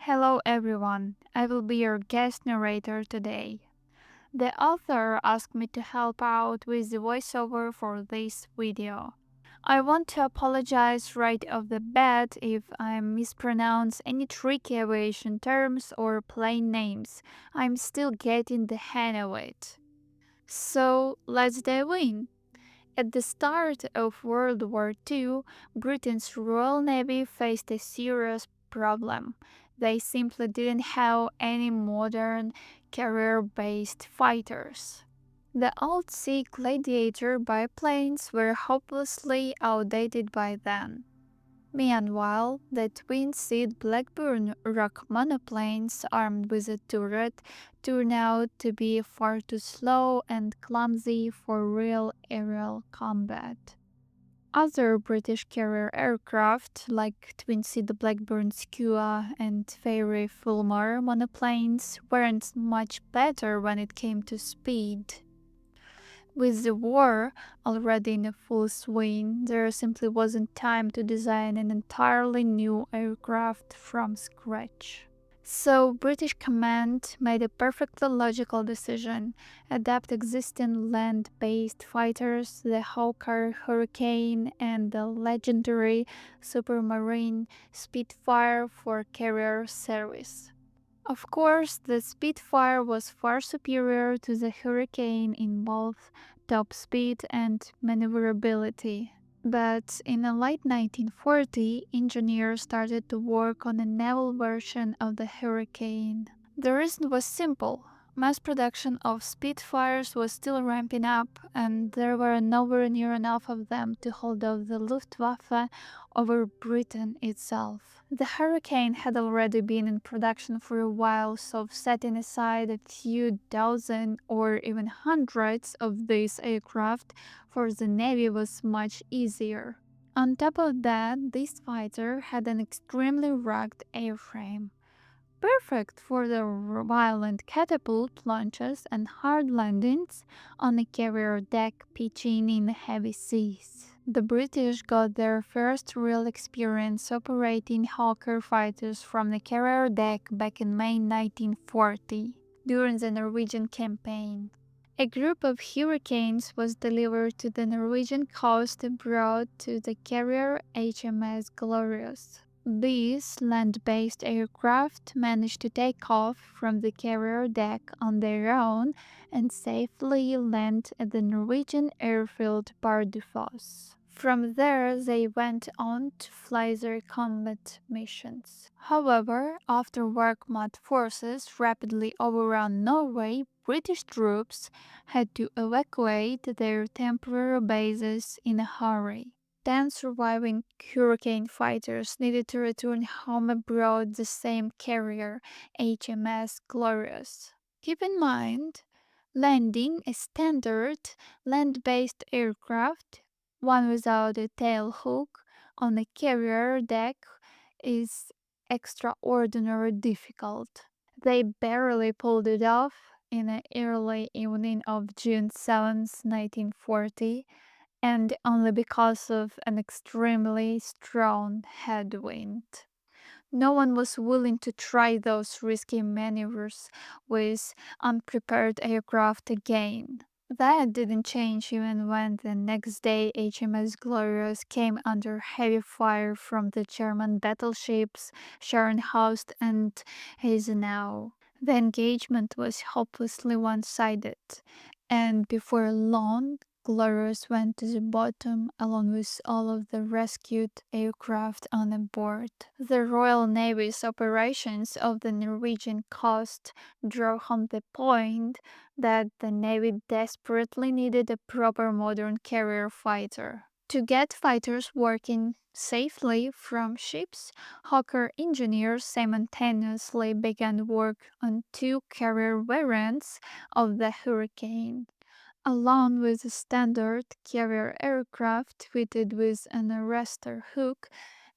Hello everyone, I will be your guest narrator today. The author asked me to help out with the voiceover for this video. I want to apologize right off the bat if I mispronounce any tricky aviation terms or plane names. I'm still getting the hang of it. So let's dive in. At the start of World War II, Britain's Royal Navy faced a serious problem. They simply didn't have any modern carrier-based fighters. The old Sea Gladiator biplanes were hopelessly outdated by then. Meanwhile, the twin-seat Blackburn Rock monoplanes armed with a turret turned out to be far too slow and clumsy for real aerial combat. Other British carrier aircraft, like twin-seat Blackburn Skua and Fairey Fulmar monoplanes, weren't much better when it came to speed. With the war already in full swing, there simply wasn't time to design an entirely new aircraft from scratch. So British Command made a perfectly logical decision: adapt existing land-based fighters, the Hawker Hurricane and the legendary Supermarine Spitfire for carrier service. Of course, the Spitfire was far superior to the Hurricane in both top speed and maneuverability. But in the late 1940s, engineers started to work on a naval version of the Hurricane. The reason was simple. Mass production of Spitfires was still ramping up, and there were nowhere near enough of them to hold off the Luftwaffe over Britain itself. The Hurricane had already been in production for a while, so setting aside a few dozen or even hundreds of these aircraft for the Navy was much easier. On top of that, this fighter had an extremely rugged airframe, perfect for the violent catapult launches and hard landings on a carrier deck pitching in heavy seas. The British got their first real experience operating Hawker fighters from the carrier deck back in May 1940 during the Norwegian campaign. A group of Hurricanes was delivered to the Norwegian coast and brought to the carrier HMS Glorious. These land-based aircraft managed to take off from the carrier deck on their own and safely land at the Norwegian airfield Bardufoss. From there, they went on to fly their combat missions. However, after Wehrmacht forces rapidly overran Norway, British troops had to evacuate their temporary bases in a hurry. 10 surviving Hurricane fighters needed to return home aboard the same carrier, HMS Glorious. Keep in mind, landing a standard land-based aircraft, one without a tail hook, on a carrier deck is extraordinarily difficult. They barely pulled it off in the early evening of June 7, 1940, and only because of an extremely strong headwind. No one was willing to try those risky maneuvers with unprepared aircraft again. That didn't change even when the next day HMS Glorious came under heavy fire from the German battleships Scharnhorst and Eisenau. The engagement was hopelessly one-sided, and before long, Glorious went to the bottom along with all of the rescued aircraft on board. The Royal Navy's operations off the Norwegian coast drove home the point that the Navy desperately needed a proper modern carrier fighter. To get fighters working safely from ships, Hawker engineers simultaneously began work on two carrier variants of the Hurricane. Along with a standard carrier aircraft fitted with an arrestor hook,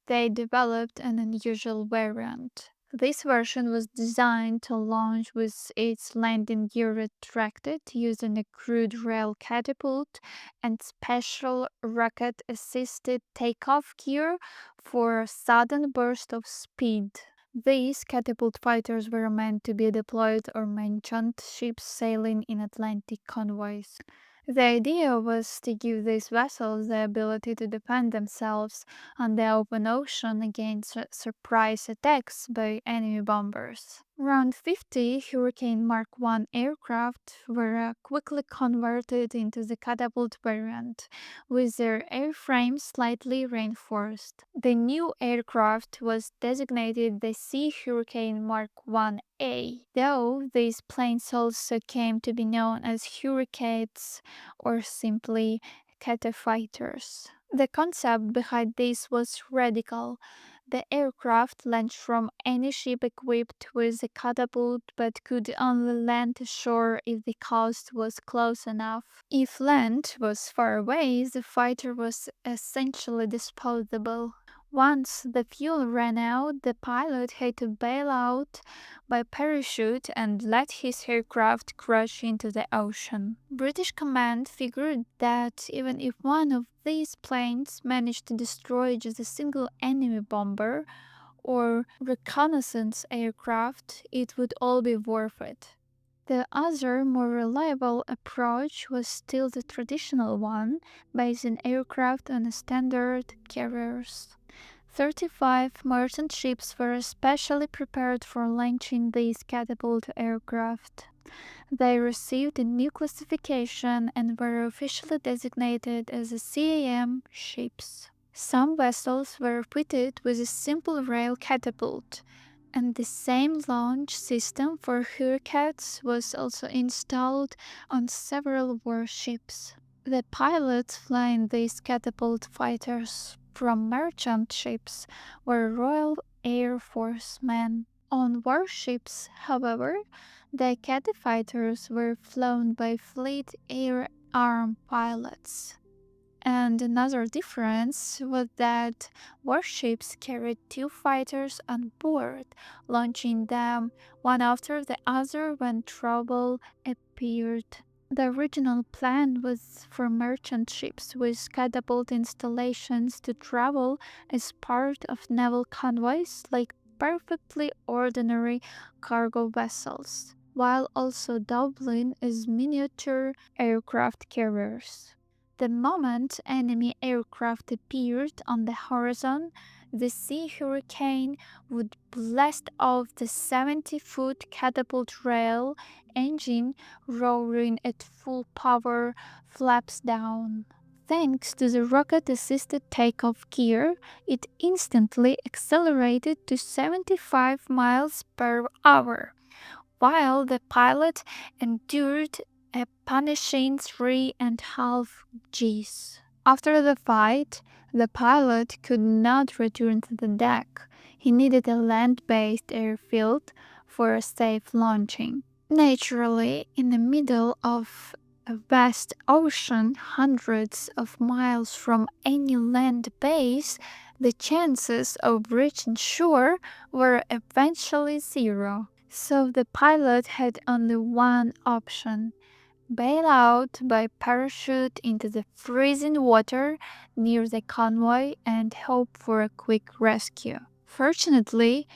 they developed an unusual variant. This version was designed to launch with its landing gear retracted using a crude rail catapult and special rocket-assisted takeoff gear for a sudden burst of speed. These catapult fighters were meant to be deployed on merchant ships sailing in Atlantic convoys. The idea was to give these vessels the ability to defend themselves on the open ocean against surprise attacks by enemy bombers. Around 50 Hurricane Mark I aircraft were quickly converted into the catapult variant, with their airframe slightly reinforced. The new aircraft was designated the Sea Hurricane Mark 1A, though these planes also came to be known as Hurricanes or simply catafighters. The concept behind this was radical. The aircraft launched from any ship equipped with a catapult but could only land ashore if the coast was close enough. If land was far away, the fighter was essentially disposable. Once the fuel ran out, the pilot had to bail out by parachute and let his aircraft crash into the ocean. British command figured that even if one of these planes managed to destroy just a single enemy bomber or reconnaissance aircraft, it would all be worth it. The other, more reliable approach was still the traditional one, basing aircraft on standard carriers. 35 merchant ships were especially prepared for launching these catapult aircraft. They received a new classification and were officially designated as the CAM ships. Some vessels were fitted with a simple rail catapult, and the same launch system for Hurricanes was also installed on several warships. The pilots flying these catapult fighters from merchant ships were Royal Air Force men. On warships, however, the catapulters were flown by Fleet Air Arm pilots. And another difference was that warships carried two fighters on board, launching them one after the other when trouble appeared. The original plan was for merchant ships with catapult installations to travel as part of naval convoys like perfectly ordinary cargo vessels, while also doubling as miniature aircraft carriers. The moment enemy aircraft appeared on the horizon, the Sea Hurricane would blast off the 70-foot catapult rail, engine roaring at full power, flaps down. Thanks to the rocket assisted takeoff gear, it instantly accelerated to 75 miles per hour while the pilot endured a punishing 3.5 Gs. After the fight, the pilot could not return to the deck. He needed a land based airfield for a safe launching. Naturally, in the middle of a vast ocean, hundreds of miles from any land base, the chances of reaching shore were eventually zero. So the pilot had only one option: bail out by parachute into the freezing water near the convoy and hope for a quick rescue. Fortunately,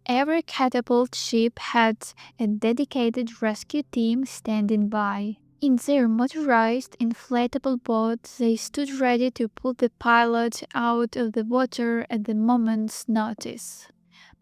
every catapult ship had a dedicated rescue team standing by. In their motorized inflatable boats, they stood ready to pull the pilot out of the water at the moment's notice.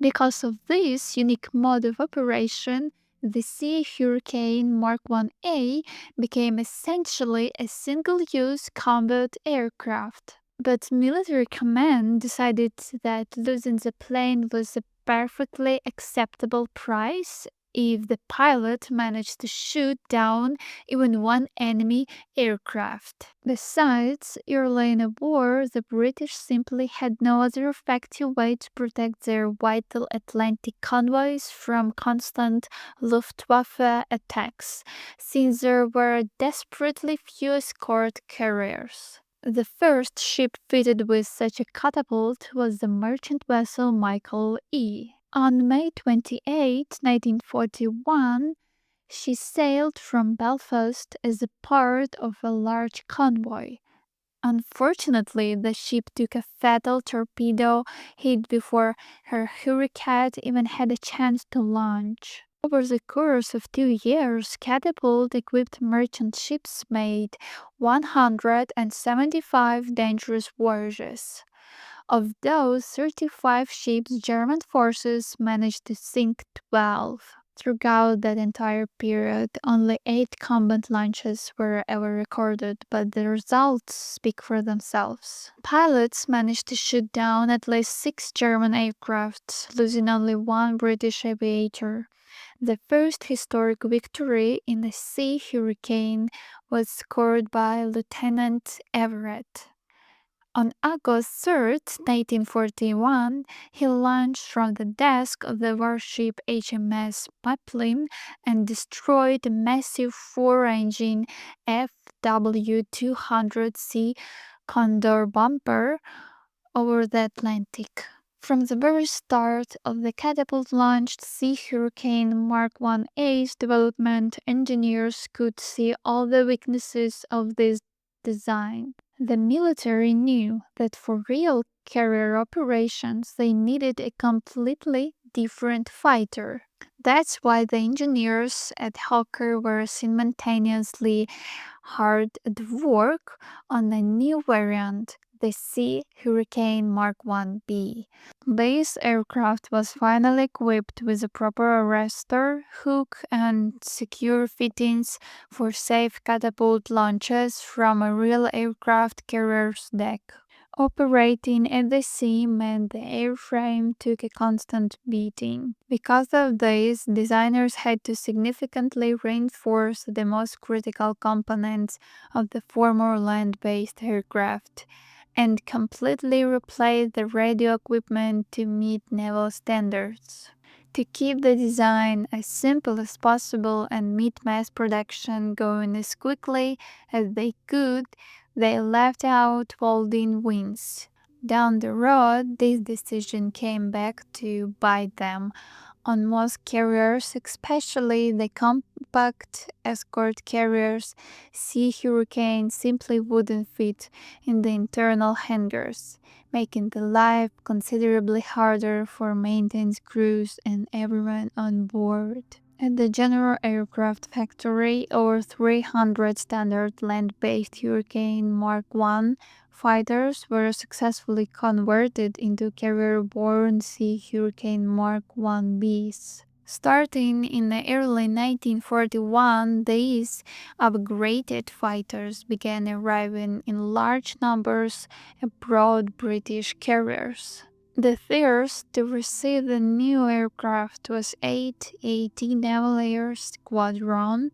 Because of this unique mode of operation, the Sea Hurricane Mark 1A became essentially a single-use combat aircraft. But military command decided that losing the plane was a perfectly acceptable price if the pilot managed to shoot down even one enemy aircraft. Besides, early in the war, the British simply had no other effective way to protect their vital Atlantic convoys from constant Luftwaffe attacks, since there were desperately few escort carriers. The first ship fitted with such a catapult was the merchant vessel Michael E. On May 28, 1941, she sailed from Belfast as a part of a large convoy. Unfortunately, the ship took a fatal torpedo hit before her Hurricane even had a chance to launch. Over the course of 2 years, catapult-equipped merchant ships made 175 dangerous voyages. Of those 35 ships, German forces managed to sink 12. Throughout that entire period, only 8 combat launches were ever recorded, but the results speak for themselves. Pilots managed to shoot down at least 6 German aircraft, losing only 1 British aviator. The first historic victory in the Sea Hurricane was scored by Lieutenant Everett. On August 3rd, 1941, he launched from the deck of the warship HMS Maplin and destroyed a massive 4-engine FW-200C Condor bomber over the Atlantic. From the very start of the catapult-launched Sea Hurricane Mark 1A's development, engineers could see all the weaknesses of this design. The military knew that for real carrier operations they needed a completely different fighter. That's why the engineers at Hawker were simultaneously hard at work on a new variant, the Sea Hurricane Mark 1B. This aircraft was finally equipped with a proper arrestor, hook, and secure fittings for safe catapult launches from a real aircraft carrier's deck. Operating at the sea meant the airframe took a constant beating. Because of this, designers had to significantly reinforce the most critical components of the former land-based aircraft and completely replace the radio equipment to meet naval standards. To keep the design as simple as possible and meet mass production going as quickly as they could, they left out folding wings. Down the road, this decision came back to bite them. On most carriers, especially the compact escort carriers, Sea Hurricane simply wouldn't fit in the internal hangars, making the life considerably harder for maintenance crews and everyone on board. At the General Aircraft Factory, over 300 standard land-based Hurricane Mark I fighters were successfully converted into carrier-borne Sea Hurricane Mark 1Bs. Starting in the early 1941, these upgraded fighters began arriving in large numbers aboard British carriers. The first to receive the new aircraft was 880 Naval Air Squadron,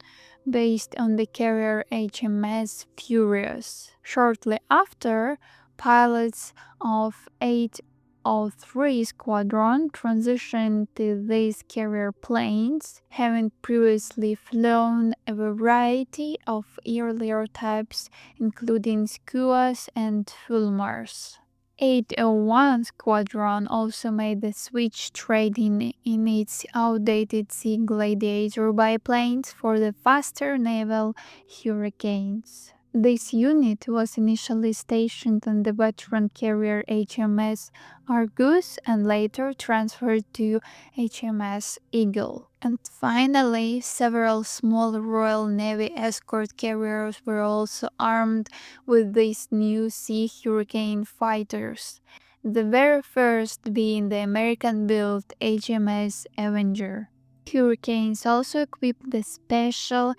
based on the carrier HMS Furious. Shortly after, pilots of 803 Squadron transitioned to these carrier planes, having previously flown a variety of earlier types, including Skuas and Fulmars. 801 Squadron also made the switch, trading in its outdated Sea Gladiator biplanes for the faster naval Hurricanes. This unit was initially stationed on the veteran carrier HMS Argus and later transferred to HMS Eagle. And finally, several small Royal Navy escort carriers were also armed with these new Sea Hurricane fighters, the very first being the American-built HMS Avenger. Hurricanes also equipped the special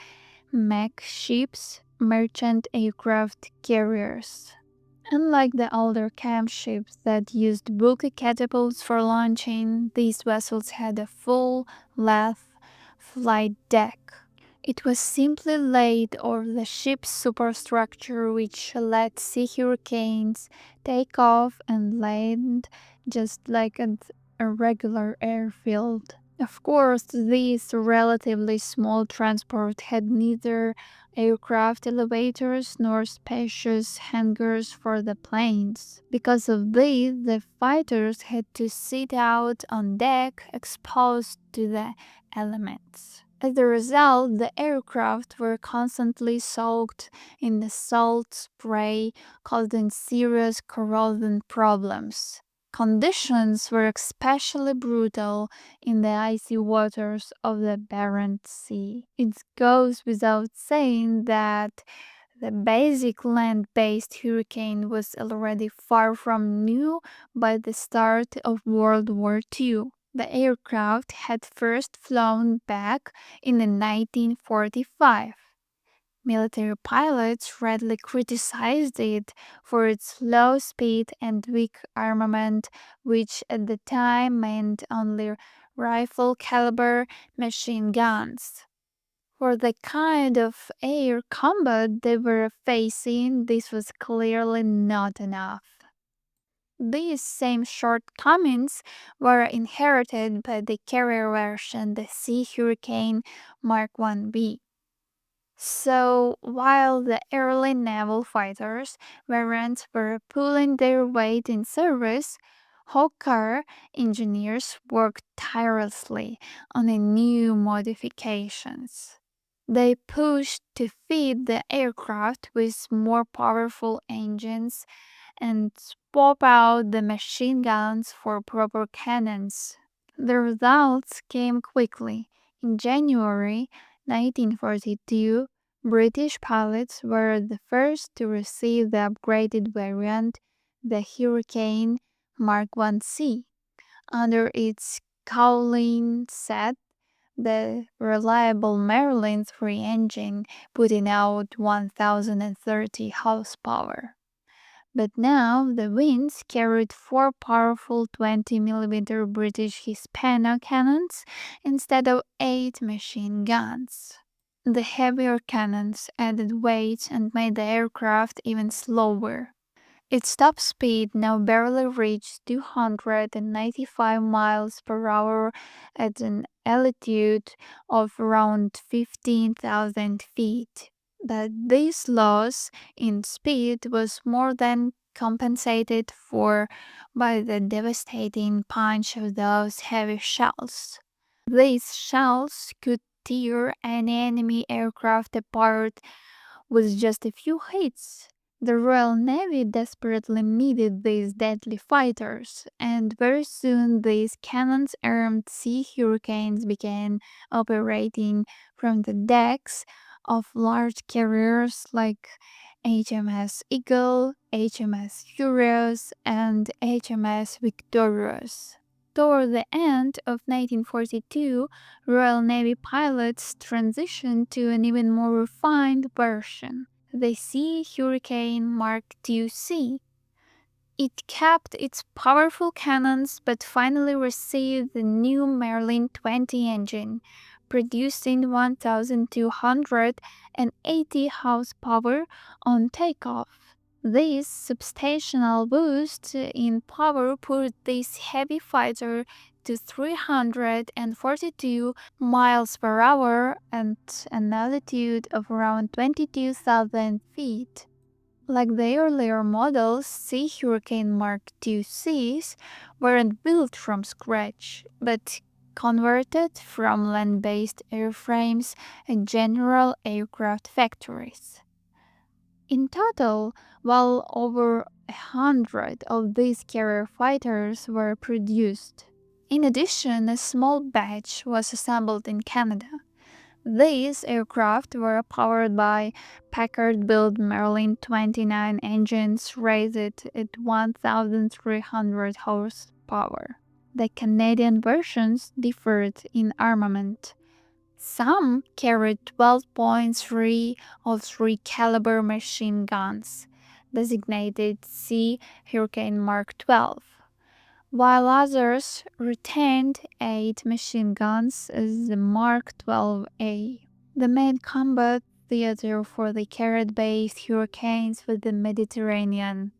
mech ships, merchant aircraft carriers. Unlike the older camp ships that used bulky catapults for launching, these vessels had a full-length flight deck. It was simply laid over the ship's superstructure, which let Sea Hurricanes take off and land just like at a regular airfield. Of course, this relatively small transport had neither aircraft elevators nor spacious hangars for the planes. Because of this, the fighters had to sit out on deck exposed to the elements. As a result, the aircraft were constantly soaked in the salt spray, causing serious corrosion problems. Conditions were especially brutal in the icy waters of the Barents Sea. It goes without saying that the basic land based hurricane was already far from new by the start of World War II. The aircraft had first flown back in 1945. Military pilots readily criticized it for its low speed and weak armament, which at the time meant only rifle caliber machine guns. For the kind of air combat they were facing, this was clearly not enough. These same shortcomings were inherited by the carrier version, the Sea Hurricane Mark 1B. So, while the early naval fighters variants were pulling their weight in service, Hawker engineers worked tirelessly on the new modifications. They pushed to feed the aircraft with more powerful engines and swap out the machine guns for proper cannons. The results came quickly. In January 1942, British pilots were the first to receive the upgraded variant, the Hurricane Mark 1C. Under its cowling set, the reliable Maryland 3 engine putting out 1030 horsepower. But now the winds carried four powerful 20 mm British Hispano cannons instead of eight machine guns. The heavier cannons added weight and made the aircraft even slower. Its top speed now barely reached 295 miles per hour at an altitude of around 15,000 feet. But this loss in speed was more than compensated for by the devastating punch of those heavy shells. These shells could tear an enemy aircraft apart with just a few hits. The Royal Navy desperately needed these deadly fighters, and very soon these cannon-armed Sea Hurricanes began operating from the decks of large carriers like HMS Eagle, HMS Furious, and HMS Victorious. Toward the end of 1942, Royal Navy pilots transitioned to an even more refined version, the Sea Hurricane Mark II-C. It kept its powerful cannons but finally received the new Merlin 20 engine, producing 1,280 horsepower on takeoff. This substantial boost in power put this heavy fighter to 342 miles per hour and an altitude of around 22,000 feet. Like the earlier models, Sea Hurricane Mark II-Cs weren't built from scratch, but converted from land-based airframes and general aircraft factories. In total, well over 100 of these carrier fighters were produced. In addition, a small batch was assembled in Canada. These aircraft were powered by Packard-built Merlin 29 engines rated at 1,300 horsepower. The Canadian versions differed in armament. Some carried 12.303 caliber machine guns, designated Sea Hurricane Mark 12, while others retained 8 machine guns as the Mark 12A. The main combat theater for the carrier-based hurricanes was the Mediterranean.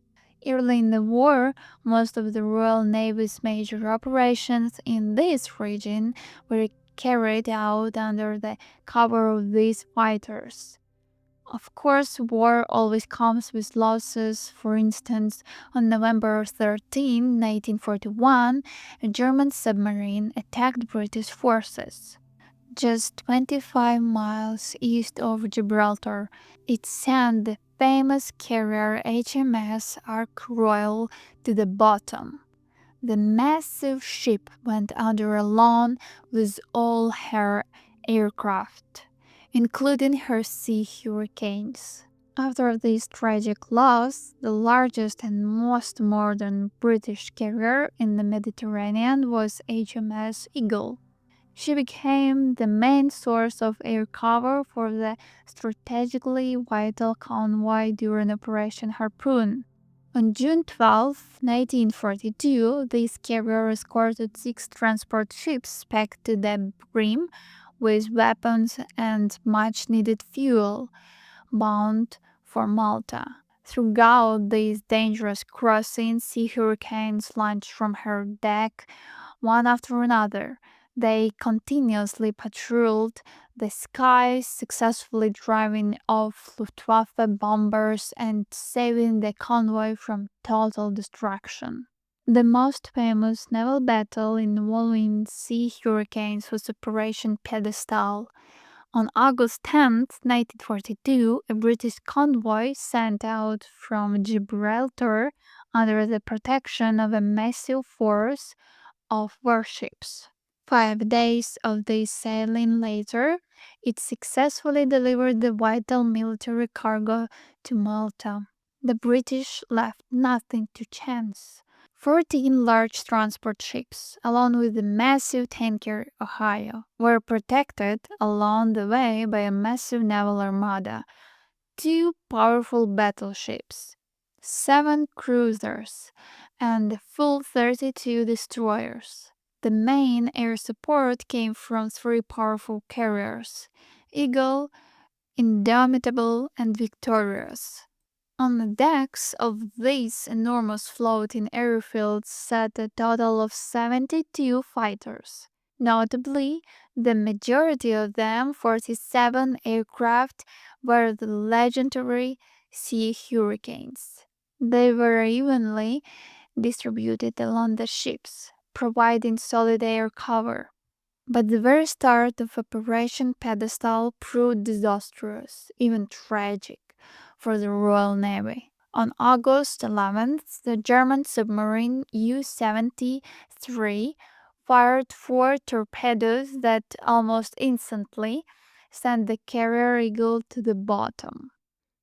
Early in the war, most of the Royal Navy's major operations in this region were carried out under the cover of these fighters. Of course, war always comes with losses. For instance, on November 13, 1941, a German submarine attacked British forces. just 25 miles east of Gibraltar. It sent the famous carrier HMS Ark Royal to the bottom. The massive ship went under alone with all her aircraft, including her sea hurricanes. After this tragic loss, the largest and most modern British carrier in the Mediterranean was HMS Eagle. She became the main source of air cover for the strategically vital convoy during Operation Harpoon. On June 12, 1942, this carrier escorted 6 transport ships packed to the brim with weapons and much needed fuel, bound for Malta. Throughout these dangerous crossings, sea hurricanes launched from her deck one after another. They continuously patrolled the skies, successfully driving off Luftwaffe bombers and saving the convoy from total destruction. The most famous naval battle involving sea hurricanes was Operation Pedestal. On August 10, 1942, a British convoy sent out from Gibraltar under the protection of a massive force of warships. 5 days of this sailing later, it successfully delivered the vital military cargo to Malta. The British left nothing to chance. 14 large transport ships, along with the massive tanker Ohio, were protected along the way by a massive naval armada, 2 powerful battleships, 7 cruisers, and a full 32 destroyers. The main air support came from 3 powerful carriers: Eagle, Indomitable, and Victorious. On the decks of these enormous floating airfields sat a total of 72 fighters. Notably, the majority of them, 47 aircraft, were the legendary Sea Hurricanes. They were evenly distributed along the ships, providing solid air cover. But the very start of Operation Pedestal proved disastrous, even tragic, for the Royal Navy. On August 11th, the German submarine U-73 fired 4 torpedoes that almost instantly sent the carrier Eagle to the bottom.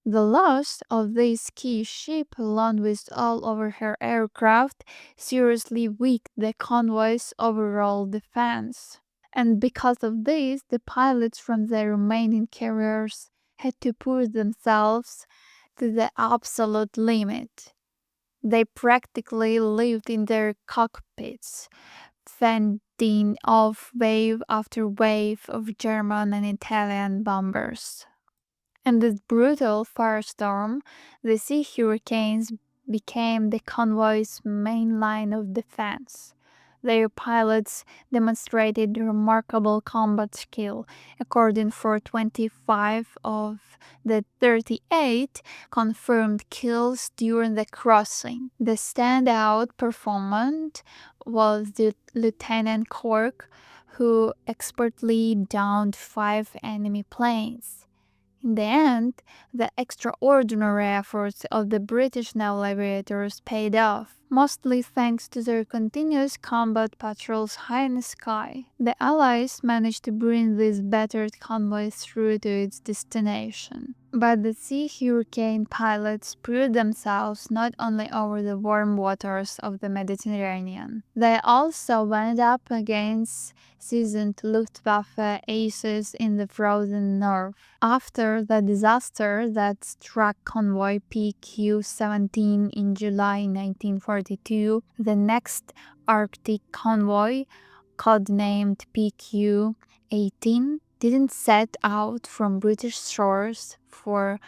The loss of this key ship, along with all over her aircraft, seriously weakened the convoy's overall defense. And because of this, the pilots from the remaining carriers had to push themselves to the absolute limit. They practically lived in their cockpits, fending off wave after wave of German and Italian bombers. In this brutal firestorm, the Sea Hurricanes became the convoy's main line of defense. Their pilots demonstrated remarkable combat skill, according for 25 of the 38 confirmed kills during the crossing. The standout performance was the Lieutenant Cork, who expertly downed 5 enemy planes. In the end, the extraordinary efforts of the British naval aviators paid off, mostly thanks to their continuous combat patrols high in the sky. The Allies managed to bring this battered convoy through to its destination. But the Sea Hurricane pilots proved themselves not only over the warm waters of the Mediterranean. They also went up against seasoned Luftwaffe aces in the frozen north. After the disaster that struck convoy PQ-17 in July 1942, the next Arctic convoy, codenamed PQ-18, didn't set out from British shores for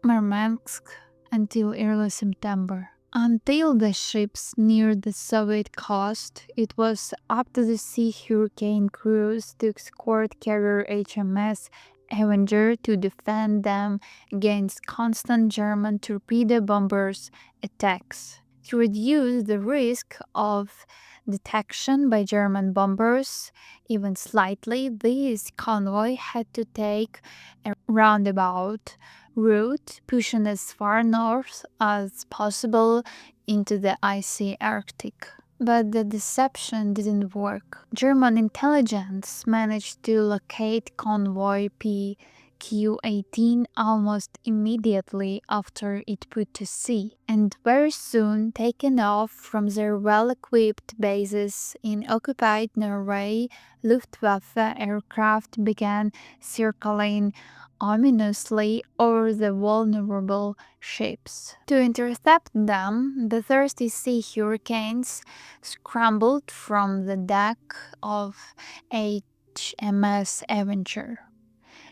Murmansk until early September. Until the ships neared the Soviet coast, it was up to the Sea Hurricane crews to escort carrier HMS Avenger to defend them against constant German torpedo bombers' attacks. To reduce the risk of detection by German bombers, even slightly, this convoy had to take a roundabout route, pushing as far north as possible into the icy Arctic. But the deception didn't work. German intelligence managed to locate convoy PQ-18 almost immediately after it put to sea, and very soon, taken off from their well-equipped bases in occupied Norway, Luftwaffe aircraft began circling ominously over the vulnerable ships. To intercept them, the thirsty sea hurricanes scrambled from the deck of HMS Avenger.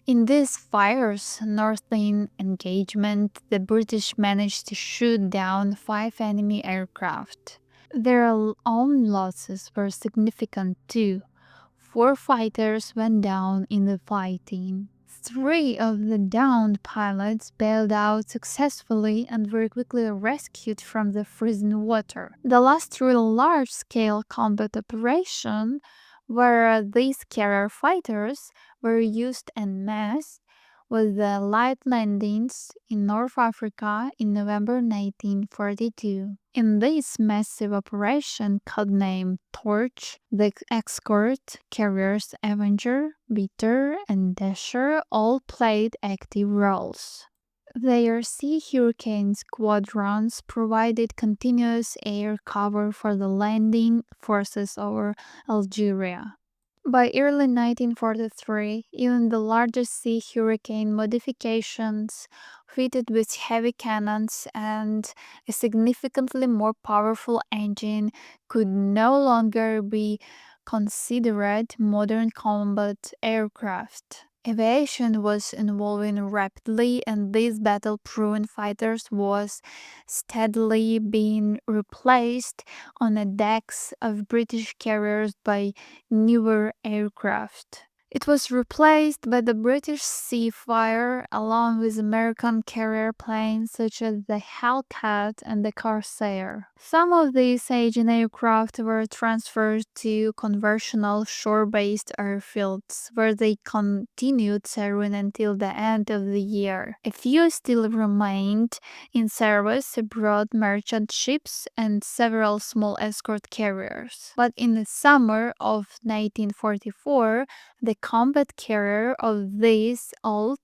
In this fierce northern engagement, the British managed to shoot down 5 enemy aircraft. Their own losses were significant too. 4 fighters went down in the fighting. 3 of the downed pilots bailed out successfully and were quickly rescued from the freezing water. The last real large-scale combat operation, where these carrier fighters were used en masse, was the light landings in North Africa in November 1942. In this massive operation, codenamed Torch, the escort carriers Avenger, Beater, and Dasher all played active roles. Their Sea Hurricane squadrons provided continuous air cover for the landing forces over Algeria. By early 1943, even the largest Sea Hurricane modifications, fitted with heavy cannons and a significantly more powerful engine, could no longer be considered modern combat aircraft. Aviation was evolving rapidly, and these battle-proven fighters was steadily being replaced on the decks of British carriers by newer aircraft. It was replaced by the British Seafire along with American carrier planes such as the Hellcat and the Corsair. Some of these aging aircraft were transferred to conventional shore-based airfields where they continued serving until the end of the year. A few still remained in service abroad, merchant ships and several small escort carriers. But in the summer of 1944, the combat carrier of these old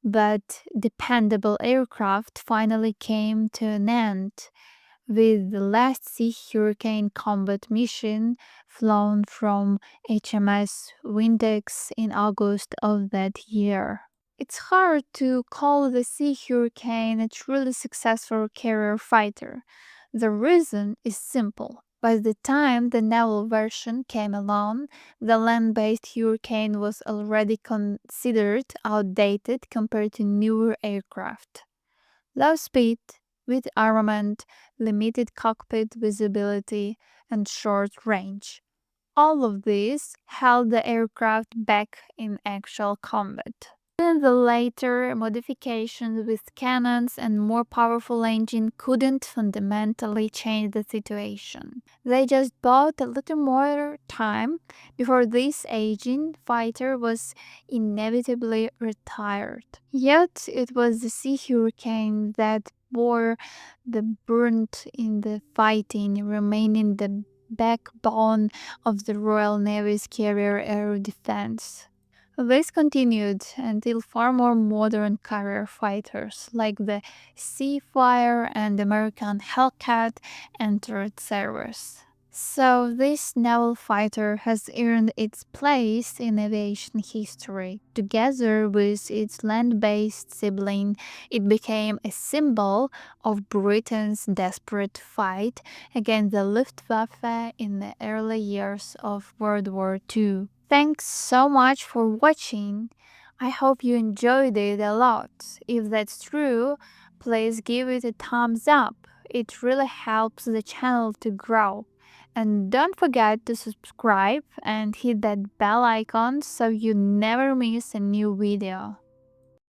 but dependable aircraft finally came to an end, with the last Sea Hurricane combat mission flown from HMS Windex in August of that year. It's hard to call the Sea Hurricane a truly successful carrier fighter. The reason is simple. By the time the naval version came along, the land-based Hurricane was already considered outdated compared to newer aircraft. Low speed, weak armament, limited cockpit visibility, and short range. All of these held the aircraft back in actual combat. Even the later modifications with cannons and more powerful engine couldn't fundamentally change the situation. They just bought a little more time before this aging fighter was inevitably retired. Yet it was the Sea Hurricane that bore the brunt in the fighting, remaining the backbone of the Royal Navy's carrier air defense. This continued until far more modern carrier fighters like the Seafire and American Hellcat entered service. So this naval fighter has earned its place in aviation history. Together with its land-based sibling, it became a symbol of Britain's desperate fight against the Luftwaffe in the early years of World War II. Thanks so much for watching. I hope you enjoyed it a lot. If that's true, please give it a thumbs up. It really helps the channel to grow. And don't forget to subscribe and hit that bell icon so you never miss a new video.